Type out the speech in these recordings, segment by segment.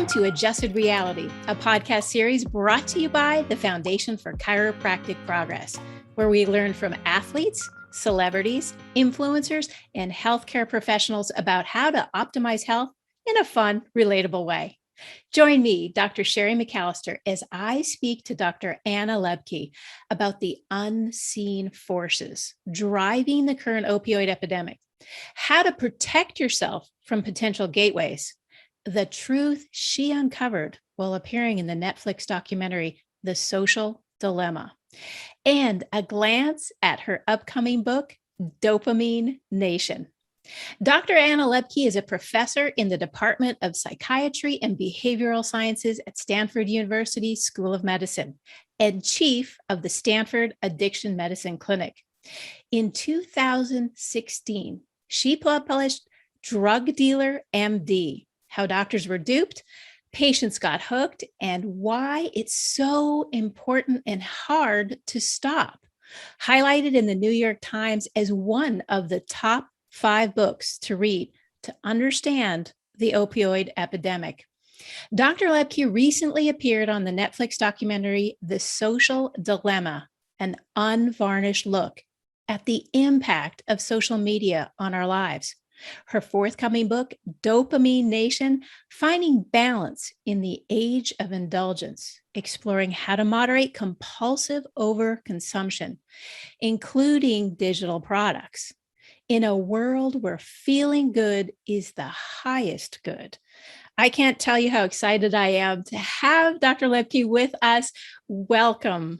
to Adjusted Reality, a podcast series brought to you by the Foundation for Chiropractic Progress, where we learn from athletes, celebrities, influencers, and healthcare professionals about how to optimize health in a fun, relatable way. Join me, Dr. Sherry McAllister, as I speak to Dr. Anna Lembke about the unseen forces driving the current opioid epidemic, how to protect yourself from potential gateways, the truth she uncovered while appearing in the Netflix documentary, The Social Dilemma, and a glance at her upcoming book, Dopamine Nation. Dr. Anna Lembke is a professor in the Department of Psychiatry and Behavioral Sciences at Stanford University School of Medicine and chief of the Stanford Addiction Medicine Clinic. In 2016, she published Drug Dealer MD, How Doctors Were Duped, Patients Got Hooked, and Why It's So Important and Hard to Stop, highlighted in the New York Times as one of the top 5 books to read to understand the opioid epidemic. Dr. Lembke recently appeared on the Netflix documentary, The Social Dilemma, an unvarnished look at the impact of social media on our lives. Her forthcoming book, Dopamine Nation, Finding Balance in the Age of Indulgence, exploring how to moderate compulsive overconsumption, including digital products, in a world where feeling good is the highest good. I can't tell you how excited I am to have Dr. Lembke with us. Welcome.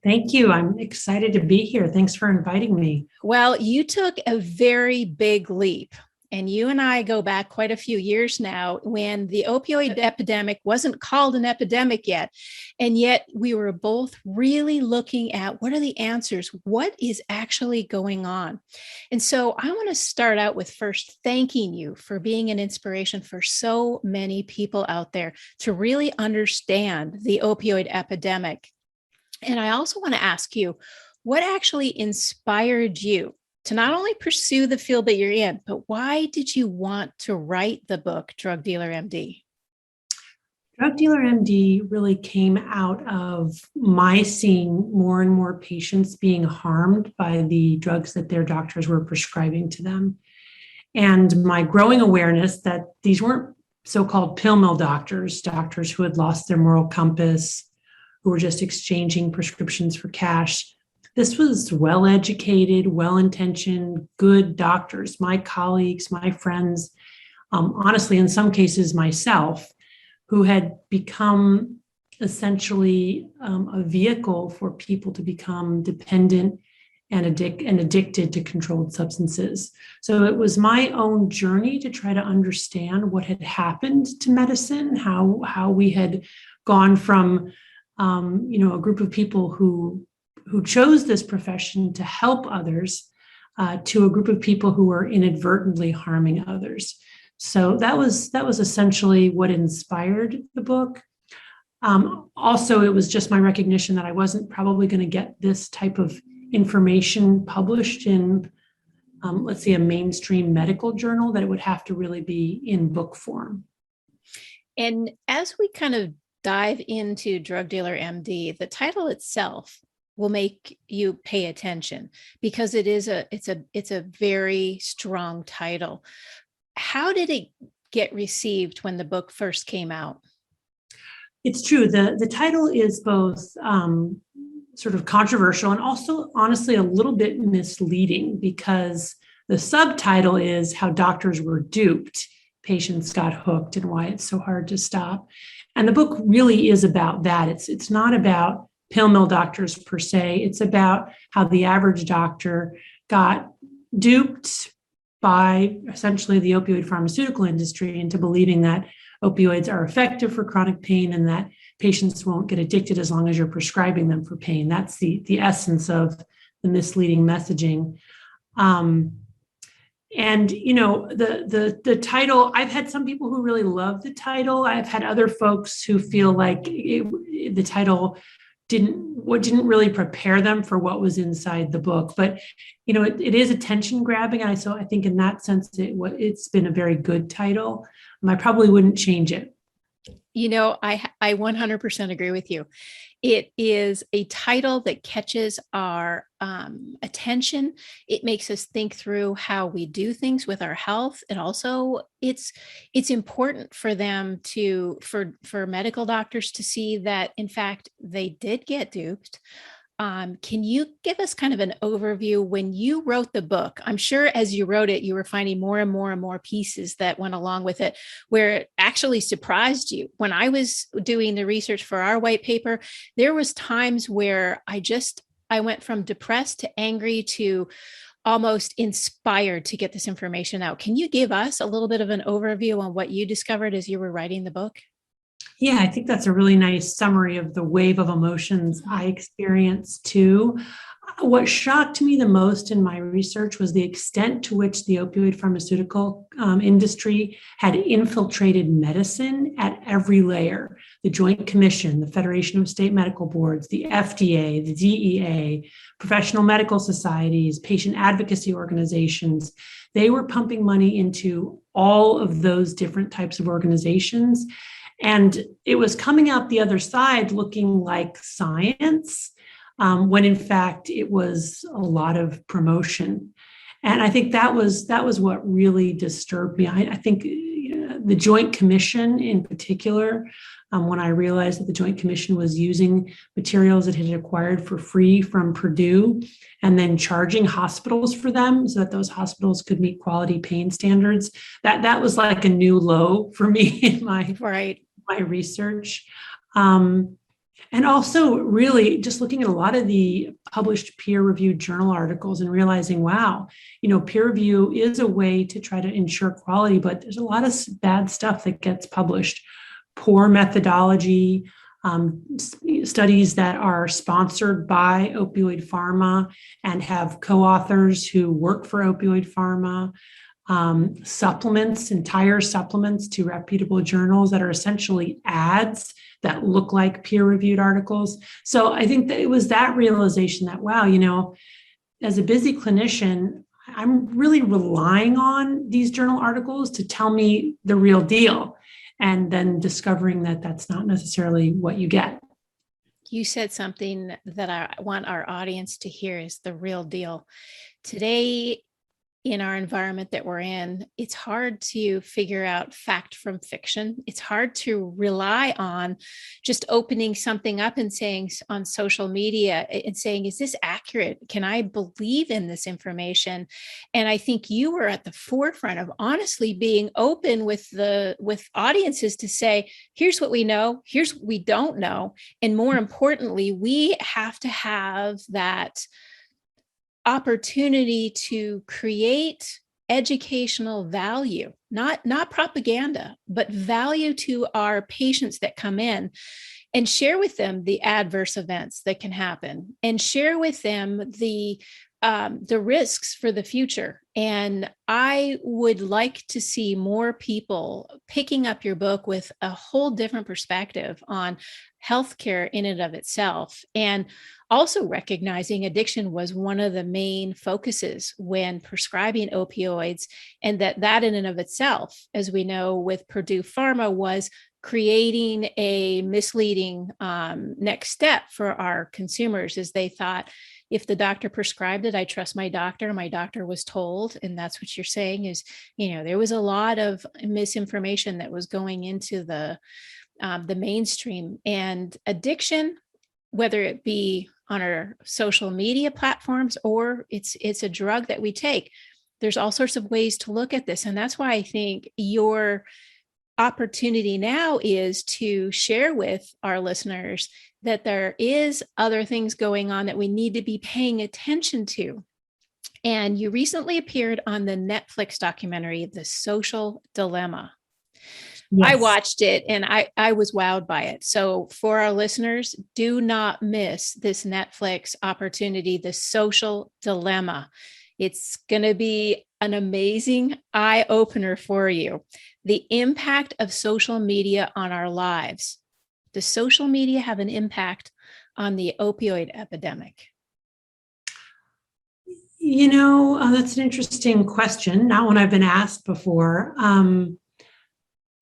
Thank you. I'm excited to be here. Thanks for inviting me. Well, you took a very big leap, and you and I go back quite a few years now when the opioid epidemic wasn't called an epidemic yet. And yet we were both really looking at what are the answers? What is actually going on? And so I want to start out with first thanking you for being an inspiration for so many people out there to really understand the opioid epidemic. And I also want to ask you, what actually inspired you to not only pursue the field that you're in, but why did you want to write the book, Drug Dealer MD? Drug Dealer MD really came out of my seeing more and more patients being harmed by the drugs that their doctors were prescribing to them. And my growing awareness that these weren't so-called pill mill doctors, doctors who had lost their moral compass, who were just exchanging prescriptions for cash. This was well-educated, well-intentioned, good doctors, my colleagues, my friends, honestly, in some cases, myself, who had become essentially a vehicle for people to become dependent and addicted to controlled substances. So it was my own journey to try to understand what had happened to medicine, how we had gone from a group of people who chose this profession to help others to a group of people who were inadvertently harming others. So that was essentially what inspired the book. Also, it was just my recognition that I wasn't probably going to get this type of information published in, let's say, a mainstream medical journal, that it would have to really be in book form. And as we kind of dive into Drug Dealer MD, the title itself will make you pay attention because it's a very strong title. How did it get received when the book first came out? It's true. The title is both sort of controversial and also, honestly, a little bit misleading because the subtitle is How Doctors Were Duped, Patients Got Hooked, and Why It's So Hard to Stop. And the book really is about that. It's not about pill mill doctors per se. It's about how the average doctor got duped by essentially the opioid pharmaceutical industry into believing that opioids are effective for chronic pain and that patients won't get addicted as long as you're prescribing them for pain. That's the essence of the misleading messaging. And, the title, I've had some people who really love the title. I've had other folks who feel like the title didn't really prepare them for what was inside the book. But, it is attention grabbing. And I think in that sense, it's been a very good title. I probably wouldn't change it. I 100% agree with you. It is a title that catches our attention. It makes us think through how we do things with our health, and also it's important for them for medical doctors to see that in fact they did get duped. Can you give us kind of an overview when you wrote the book? I'm sure as you wrote it, you were finding more and more and more pieces that went along with it, where it actually surprised you. When I was doing the research for our white paper, there was times where I went from depressed to angry to almost inspired to get this information out. Can you give us a little bit of an overview on what you discovered as you were writing the book? Yeah, I think that's a really nice summary of the wave of emotions I experienced too. What shocked me the most in my research was the extent to which the opioid pharmaceutical industry had infiltrated medicine at every layer. The Joint Commission, the Federation of State Medical Boards, the FDA, the DEA, professional medical societies, patient advocacy organizations. They were pumping money into all of those different types of organizations. And it was coming out the other side looking like science, when in fact it was a lot of promotion. And I think that was what really disturbed me. I think the Joint Commission in particular, when I realized that the Joint Commission was using materials it had acquired for free from Purdue and then charging hospitals for them so that those hospitals could meet quality pain standards, that was like a new low for me in my research. And also really just looking at a lot of the published peer-reviewed journal articles and realizing, wow, peer review is a way to try to ensure quality, but there's a lot of bad stuff that gets published. Poor methodology, studies that are sponsored by opioid pharma and have co-authors who work for opioid pharma. Entire supplements to reputable journals that are essentially ads that look like peer-reviewed articles. So I think that it was that realization that, wow, as a busy clinician, I'm really relying on these journal articles to tell me the real deal, and then discovering that that's not necessarily what you get. You said something that I want our audience to hear is the real deal. Today, in our environment that we're in, it's hard to figure out fact from fiction. It's hard to rely on just opening something up and saying on social media and saying, is this accurate? Can I believe in this information? And I think you were at the forefront of honestly being open with audiences to say, here's what we know, here's what we don't know. And more importantly, we have to have that opportunity to create educational value, not propaganda, but value to our patients that come in, and share with them the adverse events that can happen, and share with them the risks for the future. And I would like to see more people picking up your book with a whole different perspective on healthcare in and of itself, and also recognizing addiction was one of the main focuses when prescribing opioids, and that in and of itself, as we know with Purdue Pharma, was creating a misleading next step for our consumers, as they thought, if the doctor prescribed it, I trust my doctor. My doctor was told, and that's what you're saying is, there was a lot of misinformation that was going into the mainstream. And addiction, whether it be on our social media platforms or it's a drug that we take, there's all sorts of ways to look at this. And that's why I think your opportunity now is to share with our listeners that there is other things going on that we need to be paying attention to. And you recently appeared on the Netflix documentary, The Social Dilemma. Yes. I watched it and I was wowed by it. So for our listeners, do not miss this Netflix opportunity, The Social Dilemma. It's going to be an amazing eye opener for you. The impact of social media on our lives. Does social media have an impact on the opioid epidemic? That's an interesting question. Not one I've been asked before.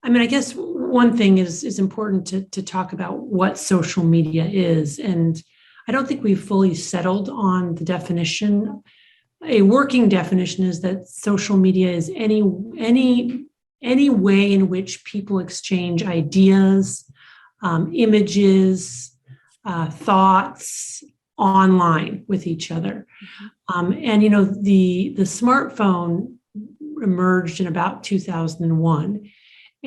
I mean, I guess one thing is important to talk about what social media is. And I don't think we've fully settled on the definition. A working definition is that social media is any way in which people exchange ideas, images, thoughts online with each other. And the smartphone emerged in about 2001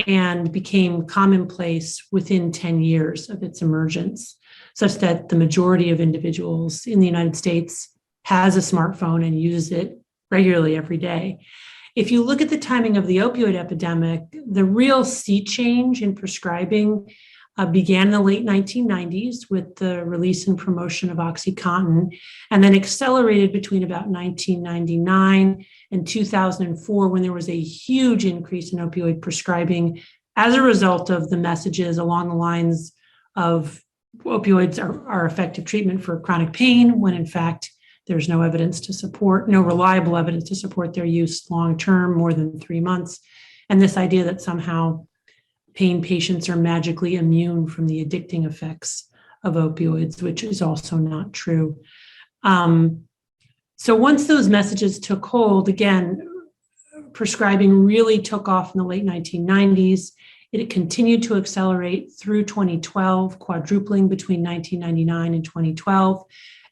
and became commonplace within 10 years of its emergence, such that the majority of individuals in the United States has a smartphone and uses it regularly every day. If you look at the timing of the opioid epidemic, the real sea change in prescribing began in the late 1990s with the release and promotion of OxyContin, and then accelerated between about 1999 and 2004, when there was a huge increase in opioid prescribing as a result of the messages along the lines of opioids are effective treatment for chronic pain, when in fact there's no reliable evidence to support their use long-term, more than 3 months. And this idea that somehow pain patients are magically immune from the addicting effects of opioids, which is also not true. So once those messages took hold, again, prescribing really took off in the late 1990s. It continued to accelerate through 2012, quadrupling between 1999 and 2012.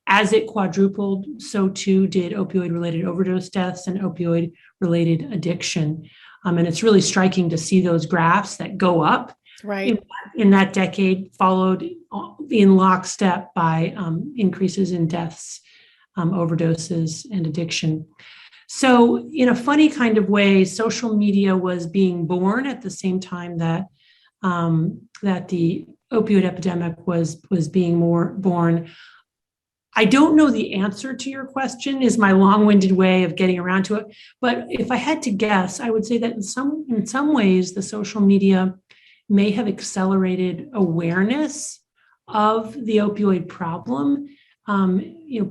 As it quadrupled, so too did opioid-related overdose deaths and opioid-related addiction. And it's really striking to see those graphs that go up in that decade, followed in lockstep by increases in deaths, overdoses, and addiction. So in a funny kind of way, social media was being born at the same time that the opioid epidemic was being born. I don't know the answer to your question, is my long-winded way of getting around to it. But if I had to guess, I would say that in some ways, the social media may have accelerated awareness of the opioid problem.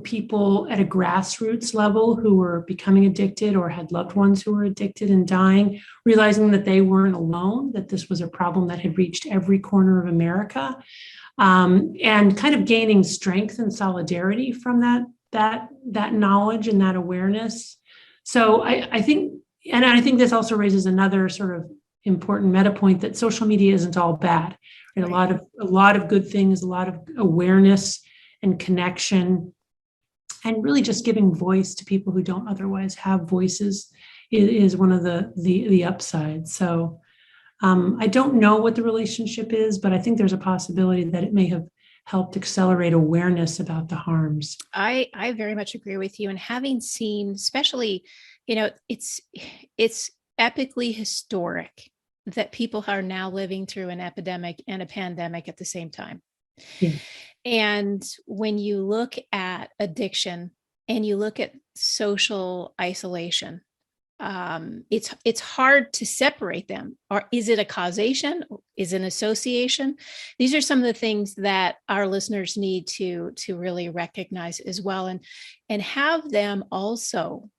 People at a grassroots level who were becoming addicted or had loved ones who were addicted and dying, realizing that they weren't alone, that this was a problem that had reached every corner of America. And kind of gaining strength and solidarity from that knowledge and that awareness. So I think this also raises another sort of important meta point, that social media isn't all bad. Right? A lot of good things, a lot of awareness and connection, and really just giving voice to people who don't otherwise have voices is one of the upsides. So I don't know what the relationship is, but I think there's a possibility that it may have helped accelerate awareness about the harms. I very much agree with you. And having seen, especially, it's epically historic that people are now living through an epidemic and a pandemic at the same time. Yeah. And when you look at addiction and you look at social isolation, it's hard to separate them. Or is it a causation? Is it an association? These are some of the things that our listeners need to really recognize as well, and have them also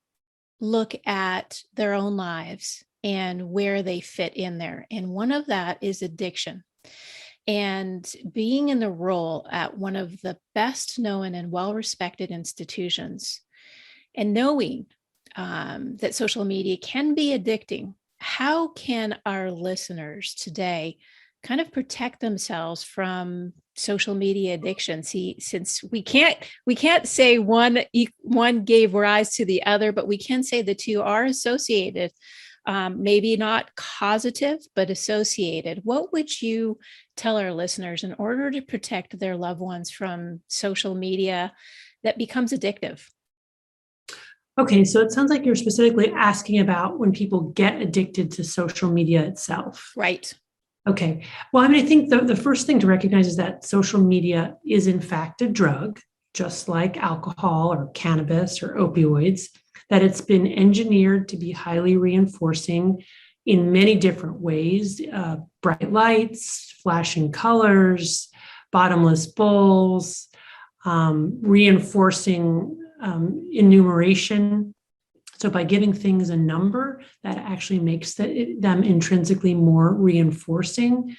look at their own lives and where they fit in there. And one of that is addiction. And being in the role at one of the best known and well-respected institutions, and knowing that social media can be addicting, how can our listeners today kind of protect themselves from social media addiction? See, since we can't say one gave rise to the other, but we can say the two are associated. Maybe not causative, but associated. What would you tell our listeners in order to protect their loved ones from social media that becomes addictive? Okay, so it sounds like you're specifically asking about when people get addicted to social media itself. Right. Okay. Well, I think the first thing to recognize is that social media is in fact a drug, just like alcohol or cannabis or opioids, that it's been engineered to be highly reinforcing in many different ways, bright lights, flashing colors, bottomless bowls, reinforcing enumeration. So by giving things a number, that actually makes them intrinsically more reinforcing.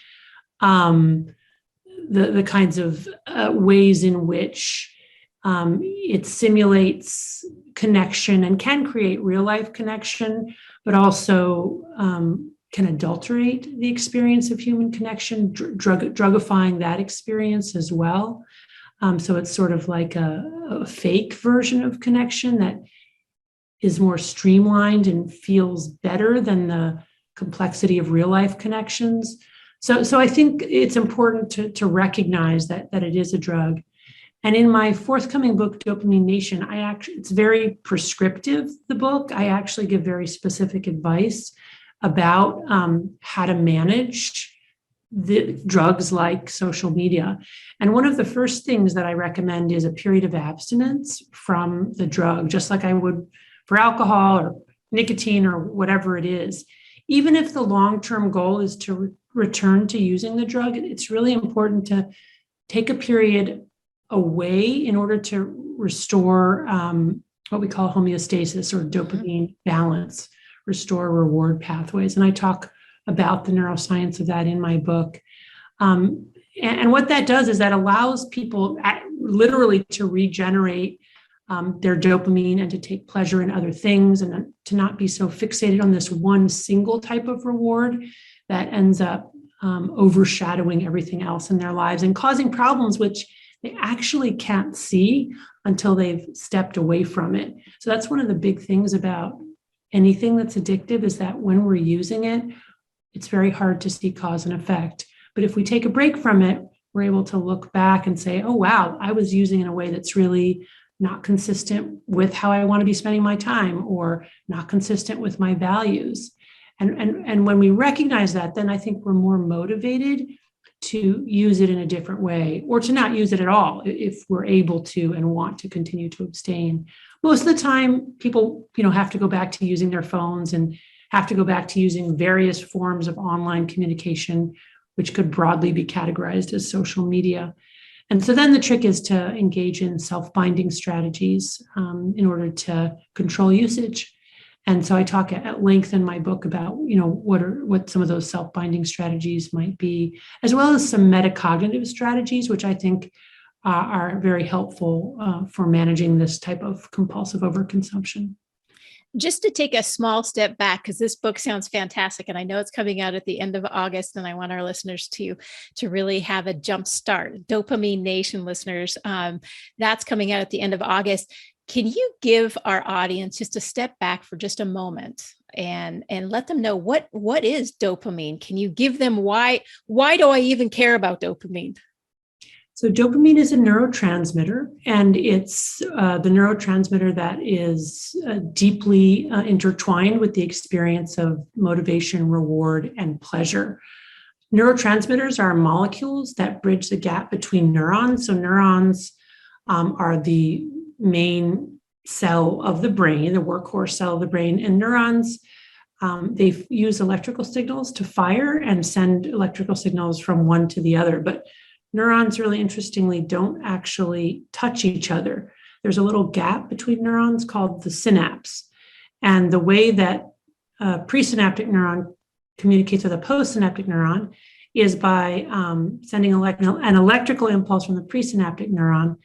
The kinds of ways in which it simulates connection and can create real life connection, but also can adulterate the experience of human connection, drugifying that experience as well. So it's sort of like a fake version of connection that is more streamlined and feels better than the complexity of real life connections. So I think it's important to recognize that it is a drug. And in my forthcoming book, Dopamine Nation, it's very prescriptive, the book. I actually give very specific advice about how to manage the drugs like social media. And one of the first things that I recommend is a period of abstinence from the drug, just like I would for alcohol or nicotine or whatever it is. Even if the long-term goal is to return to using the drug, it's really important to take a period away in order to restore what we call homeostasis or dopamine balance, restore reward pathways. And I talk about the neuroscience of that in my book. And what that does is that allows people literally to regenerate their dopamine and to take pleasure in other things and to not be so fixated on this one single type of reward that ends up overshadowing everything else in their lives and causing problems which they actually can't see until they've stepped away from it. So that's one of the big things about anything that's addictive is that when we're using it, it's very hard to see cause and effect. But if we take a break from it, we're able to look back and say, oh, wow, I was using it in a way that's really not consistent with how I want to be spending my time or not consistent with my values. And when we recognize that, then I think we're more motivated to use it in a different way or to not use it at all if we're able to and want to continue to abstain. Most of the time, people, have to go back to using their phones and have to go back to using various forms of online communication, which could broadly be categorized as social media. And so then the trick is to engage in self-binding strategies in order to control usage. And so I talk at length in my book about, what some of those self-binding strategies might be, as well as some metacognitive strategies, which I think are very helpful for managing this type of compulsive overconsumption. Just to take a small step back, because this book sounds fantastic, and I know it's coming out at the end of August, and I want our listeners to really have a jump start. Dopamine Nation listeners, that's coming out at the end of August. Can you give our audience just a step back for just a moment and let them know what is dopamine? Can you give them why do I even care about dopamine? So dopamine is a neurotransmitter, and it's the neurotransmitter that is deeply intertwined with the experience of motivation, reward, and pleasure. Neurotransmitters are molecules that bridge the gap between neurons. So neurons are the main cell of the brain, the workhorse cell of the brain, and neurons, they use electrical signals to fire and send electrical signals from one to the other. But neurons, really interestingly, don't actually touch each other. There's a little gap between neurons called the synapse. And the way that a presynaptic neuron communicates with a postsynaptic neuron is by sending an electrical impulse from the presynaptic neuron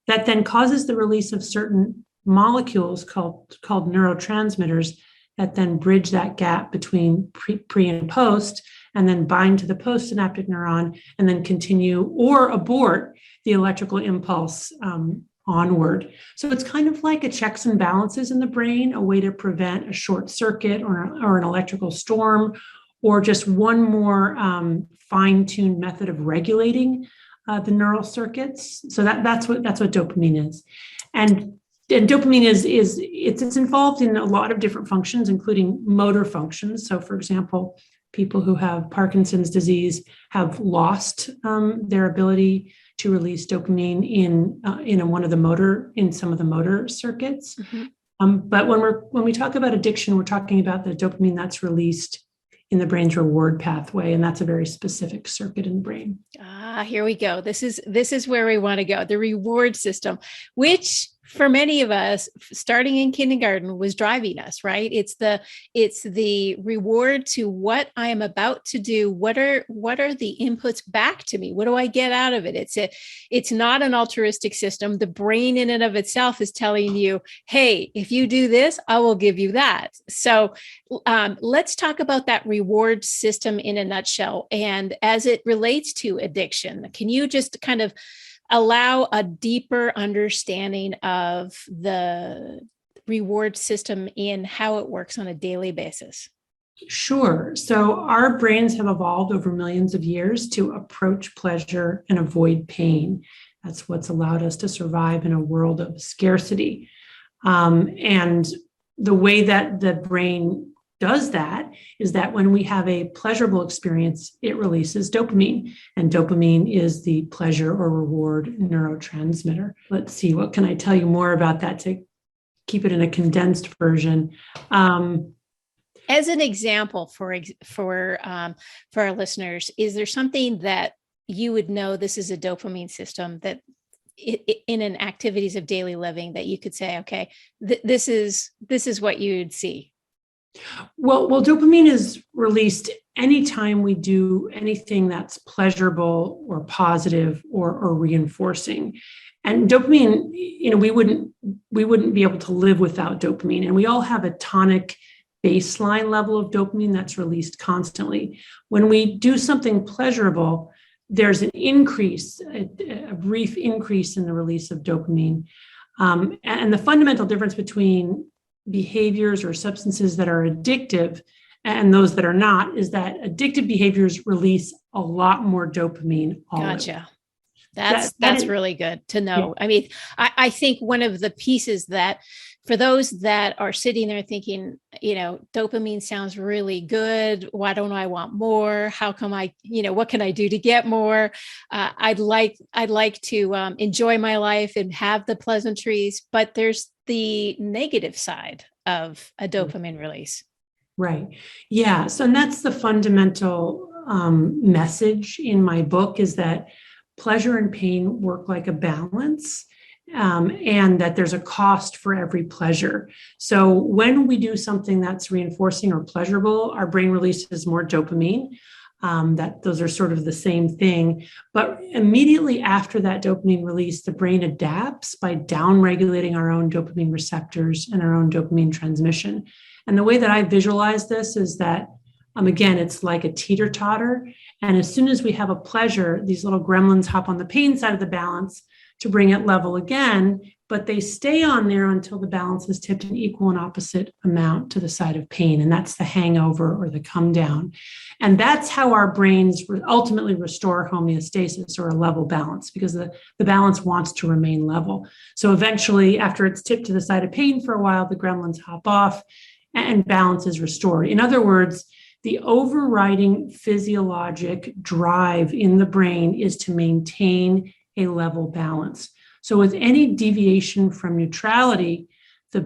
that then causes the release of certain molecules called neurotransmitters that then bridge that gap between pre and post, and then bind to the postsynaptic neuron, and then continue or abort the electrical impulse onward. So it's kind of like a checks and balances in the brain, a way to prevent a short circuit or an electrical storm, or just one more fine-tuned method of regulating the neural circuits. So that's what dopamine is. And dopamine it's involved in a lot of different functions, including motor functions. So for example, people who have Parkinson's disease have lost their ability to release dopamine in some of the motor circuits. Mm-hmm. But when we talk about addiction, we're talking about the dopamine that's released in the brain's reward pathway, and that's a very specific circuit in the brain. Here we go. This is where we want to go. The reward system, which for many of us, starting in kindergarten was driving us, right? It's the reward to what I am about to do. What are the inputs back to me? What do I get out of it? It's not an altruistic system. The brain in and of itself is telling you, hey, if you do this, I will give you that. So let's talk about that reward system in a nutshell. And as it relates to addiction, can you just kind of allow a deeper understanding of the reward system in how it works on a daily basis? Sure. So our brains have evolved over millions of years to approach pleasure and avoid pain. That's what's allowed us to survive in a world of scarcity. And the way that the brain does that is that when we have a pleasurable experience, it releases dopamine, and dopamine is the pleasure or reward neurotransmitter. Let's see, what can I tell you more about that to keep it in a condensed version? As an example for our listeners, is there something that you would know this is a dopamine system that in an activities of daily living that you could say, okay, this is what you'd see? Well, dopamine is released anytime we do anything that's pleasurable or positive or reinforcing. And dopamine, we wouldn't be able to live without dopamine. And we all have a tonic baseline level of dopamine that's released constantly. When we do something pleasurable, there's an increase, a brief increase in the release of dopamine. And the fundamental difference between behaviors or substances that are addictive and those that are not is that addictive behaviors release a lot more dopamine. Gotcha. That's really good to know. Yeah. I mean, I think one of the pieces that for those that are sitting there thinking, dopamine sounds really good. Why don't I want more? How come what can I do to get more? I'd like to enjoy my life and have the pleasantries, but there's the negative side of a dopamine release. Right. Yeah. So that's the fundamental message in my book, is that pleasure and pain work like a balance, and that there's a cost for every pleasure. So when we do something that's reinforcing or pleasurable, our brain releases more dopamine. That those are sort of the same thing. But immediately after that dopamine release, the brain adapts by downregulating our own dopamine receptors and our own dopamine transmission. And the way that I visualize this is that, again, it's like a teeter-totter. And as soon as we have a pleasure, these little gremlins hop on the pain side of the balance to bring it level again, but they stay on there until the balance is tipped an equal and opposite amount to the side of pain. And that's the hangover or the come down. And that's how our brains ultimately restore homeostasis or a level balance, because the balance wants to remain level. So eventually, after it's tipped to the side of pain for a while, the gremlins hop off and balance is restored. In other words, the overriding physiologic drive in the brain is to maintain a level balance. So with any deviation from neutrality, the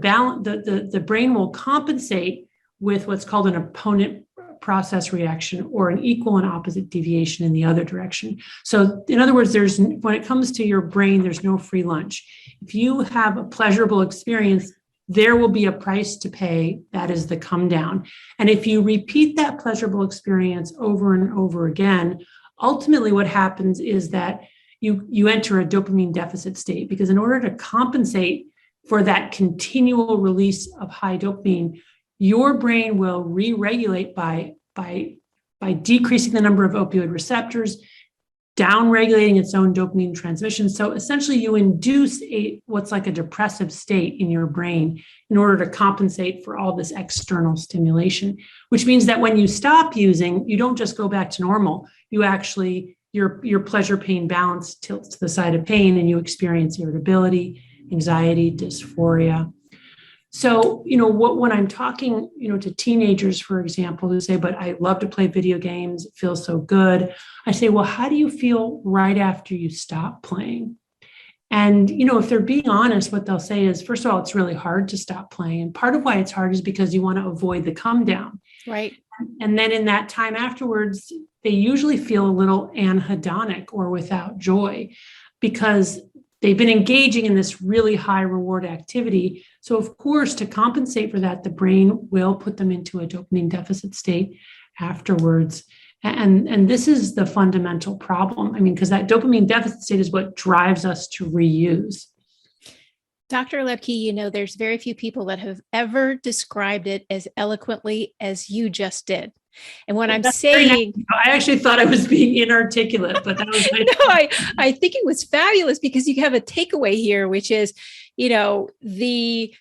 brain will compensate with what's called an opponent process reaction, or an equal and opposite deviation in the other direction. So in other words, when it comes to your brain, there's no free lunch. If you have a pleasurable experience, there will be a price to pay. That is the come down. And if you repeat that pleasurable experience over and over again, ultimately what happens is that you enter a dopamine deficit state, because in order to compensate for that continual release of high dopamine, your brain will re-regulate by decreasing the number of opioid receptors, down-regulating its own dopamine transmission. So essentially you induce what's like a depressive state in your brain in order to compensate for all this external stimulation, which means that when you stop using, you don't just go back to normal. You actually, your pleasure-pain balance tilts to the side of pain, and you experience irritability, anxiety, dysphoria. So, when I'm talking, to teenagers, for example, who say, but I love to play video games, it feels so good. I say, well, how do you feel right after you stop playing? And, if they're being honest, what they'll say is, first of all, it's really hard to stop playing. And part of why it's hard is because you want to avoid the come down. Right. And then in that time afterwards, they usually feel a little anhedonic or without joy, because they've been engaging in this really high reward activity. So of course, to compensate for that, the brain will put them into a dopamine deficit state afterwards. And this is the fundamental problem. I mean, because that dopamine deficit state is what drives us to reuse. Dr. Lembke, there's very few people that have ever described it as eloquently as you just did. And when I'm saying, nice. I actually thought I was being inarticulate, but that was nice. No, I think it was fabulous because you have a takeaway here, which is, the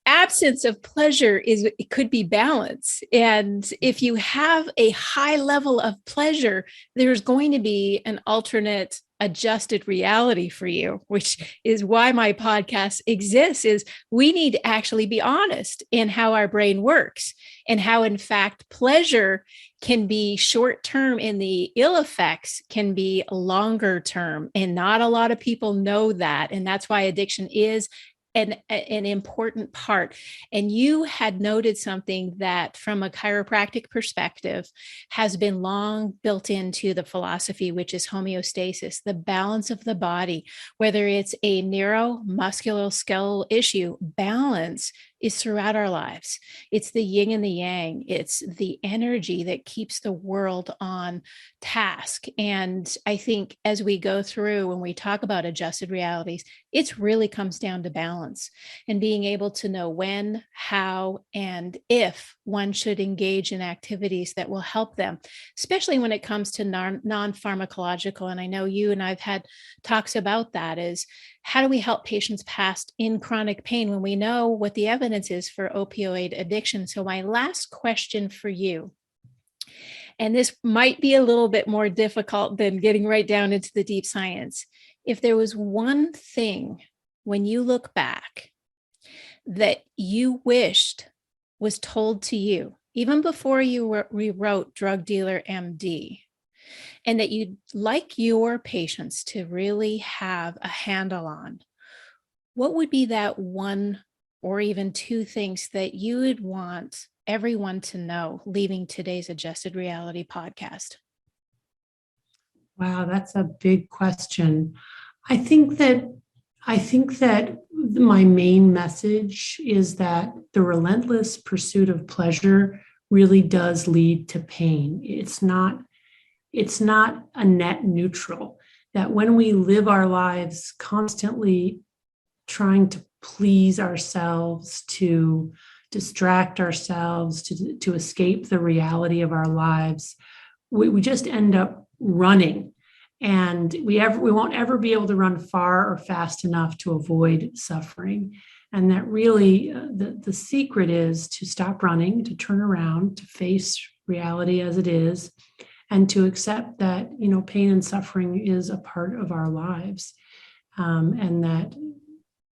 absence of pleasure it could be balance. And if you have a high level of pleasure, there's going to be an alternate adjusted reality for you, which is why my podcast exists. Is we need to actually be honest in how our brain works and how, in fact, pleasure can be short term and the ill effects can be longer term. And not a lot of people know that. And that's why addiction is an important part. And you had noted something that from a chiropractic perspective has been long built into the philosophy, which is homeostasis, the balance of the body. Whether it's a neuromusculoskeletal issue, balance is throughout our lives. It's the yin and the yang. It's the energy that keeps the world on task. And I think as we go through, when we talk about adjusted realities, it really comes down to balance and being able to know when, how, and if one should engage in activities that will help them, especially when it comes to non-pharmacological. And I know you and I've had talks about that, is how do we help patients past in chronic pain when we know what the evidence is for opioid addiction? So my last question for you, and this might be a little bit more difficult than getting right down into the deep science. If there was one thing when you look back that you wished was told to you, even before you rewrote Drug Dealer MD, and that you'd like your patients to really have a handle on, what would be that one or even two things that you would want everyone to know leaving today's Adjusted Reality podcast? Wow, that's a big question. I think that my main message is that the relentless pursuit of pleasure really does lead to pain. It's not a net neutral, that when we live our lives constantly trying to please ourselves, to distract ourselves, to escape the reality of our lives, we just end up running. And we won't ever be able to run far or fast enough to avoid suffering. And that really, the secret is to stop running, to turn around, to face reality as it is, and to accept that, pain and suffering is a part of our lives. And that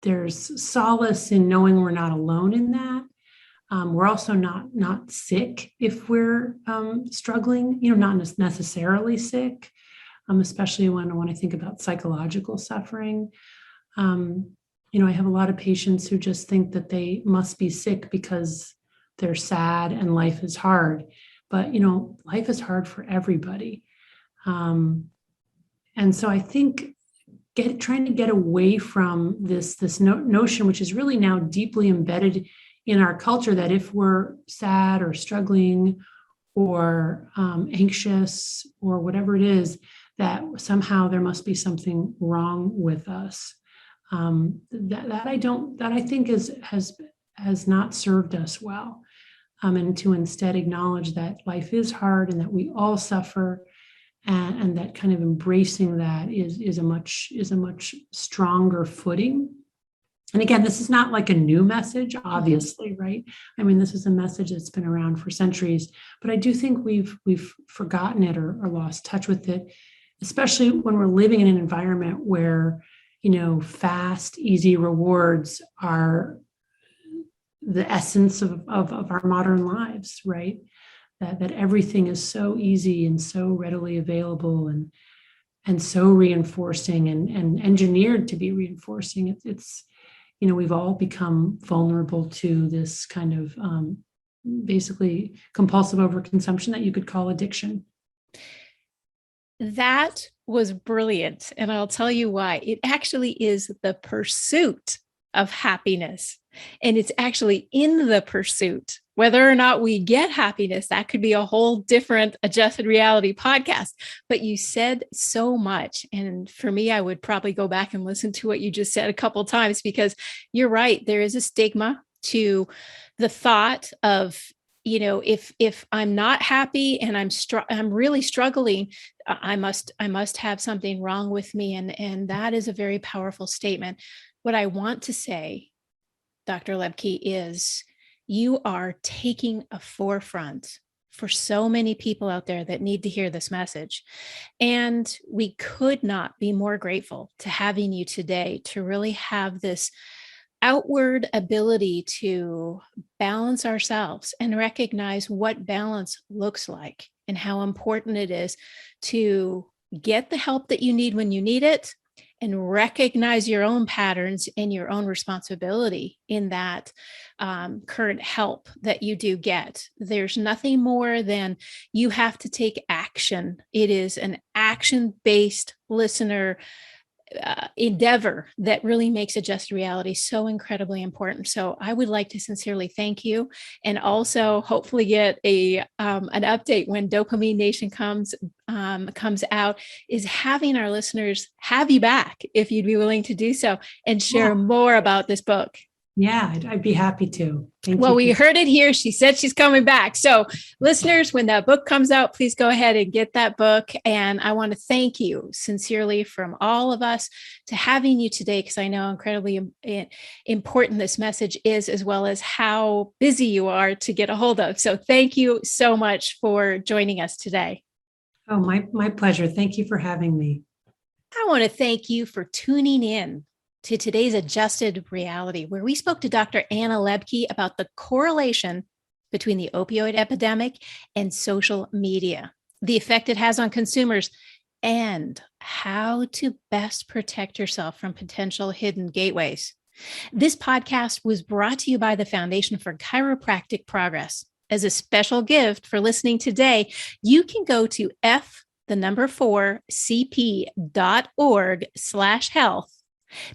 there's solace in knowing we're not alone in that. We're also not sick if we're struggling, not necessarily sick, especially when I think about psychological suffering. I have a lot of patients who just think that they must be sick because they're sad and life is hard. But, life is hard for everybody. And so I think trying to get away from this notion, which is really now deeply embedded in our culture, that if we're sad or struggling or anxious or whatever it is, that somehow there must be something wrong with us. That I think has not served us well. And to instead acknowledge that life is hard and that we all suffer, and that kind of embracing that is a much stronger footing. And again, this is not like a new message, obviously, right? I mean, this is a message that's been around for centuries, but I do think we've forgotten it or lost touch with it, especially when we're living in an environment where, fast, easy rewards are the essence of our modern lives, right? That everything is so easy and so readily available and so reinforcing and engineered to be reinforcing. It's we've all become vulnerable to this kind of basically compulsive overconsumption that you could call addiction. That was brilliant. And I'll tell you why. It actually is the pursuit of happiness. And it's actually in the pursuit. Whether or not we get happiness, that could be a whole different adjusted reality podcast. But you said so much. And for me, I would probably go back and listen to what you just said a couple of times, because you're right. There is a stigma to the thought of, if I'm not happy and I'm really struggling, I must have something wrong with me. And that is a very powerful statement. What I want to say, Dr. Lembke, is you are taking a forefront for so many people out there that need to hear this message. And we could not be more grateful to having you today to really have this outward ability to balance ourselves and recognize what balance looks like and how important it is to get the help that you need when you need it, and recognize your own patterns and your own responsibility in that current help that you do get. There's nothing more than you have to take action. It is an action-based listener endeavor that really makes adjusted reality so incredibly important. So I would like to sincerely thank you, and also hopefully get an update when Dopamine Nation comes out, is having our listeners have you back, if you'd be willing to do so, and share more about this book. Yeah, I'd be happy to. Thank you. Well, we heard it here. She said she's coming back. So listeners, when that book comes out, please go ahead and get that book. And I want to thank you sincerely from all of us to having you today, because I know how incredibly important this message is, as well as how busy you are to get a hold of. So thank you so much for joining us today. Oh, my pleasure. Thank you for having me. I want to thank you for tuning in to today's Adjusted Reality, where we spoke to Dr. Anna Lembke about the correlation between the opioid epidemic and social media, the effect it has on consumers, and how to best protect yourself from potential hidden gateways. This podcast was brought to you by the Foundation for Chiropractic Progress. As a special gift for listening today, you can go to f4cp.org/health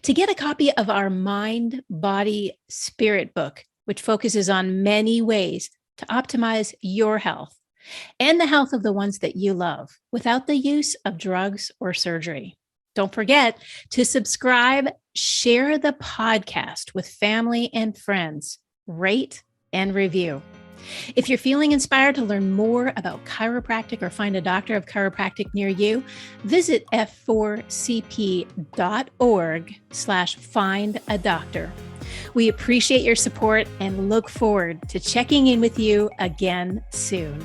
to get a copy of our Mind, Body, Spirit book, which focuses on many ways to optimize your health and the health of the ones that you love without the use of drugs or surgery. Don't forget to subscribe, share the podcast with family and friends, rate and review. If you're feeling inspired to learn more about chiropractic or find a doctor of chiropractic near you, visit f4cp.org/findadoctor. We appreciate your support and look forward to checking in with you again soon.